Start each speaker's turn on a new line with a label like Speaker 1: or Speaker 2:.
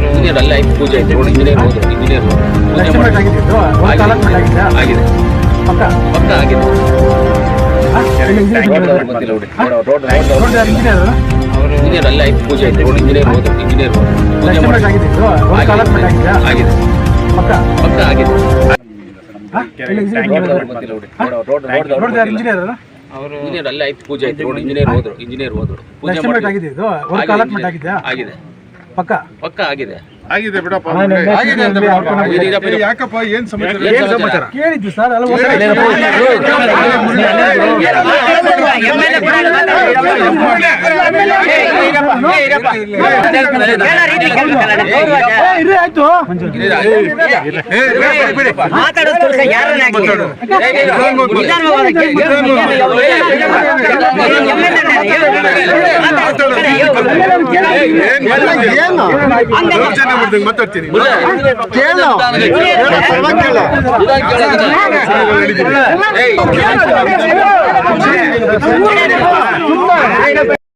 Speaker 1: engineer ಅಲ್ಲ ಪೂಜೆ ಆಯ್ತು ರೋಡ್ ಇಂಜಿನಿಯರ್ ಹೋದ್ರು ಇಂಜಿನಿಯರ್ ಆಗಿದೆ ಪಕ್ಕ ಆಗಿದೆ ಇಂಜಿನಿಯರ್ ಅಲ್ಲ ಪೂಜೆ ಆಯ್ತು ರೋಡ್ ಇಂಜಿನಿಯರ್ ಹೋದ್ರು ಇಂಜಿನಿಯರ್ ಆಗಿದೆ ಪಕ್ಕ ಆಗಿದೆ ಇಂಜಿನಿಯರ್ ಅಲ್ಲ ಪೂಜೆ ಆಯ್ತು ರೋಡ್ ಇಂಜಿನಿಯರ್ ಹೋದ್ರು ಪೂಜೆ ಆಗಿದೆ ಪಕ್ಕ ಆಗಿದೆ
Speaker 2: ಆಗಿದೆ ಬಿಡಪ್ಪ ಯಾಕಪ್ಪ ಏನ್ ಸಮಾಚಾರ
Speaker 3: ಕೇಳಿದ್ವಿ ಸರ್ ಆಯ್ತು
Speaker 2: ಮಾತಾಡ್ತೀನಿ
Speaker 3: ಕೇಳ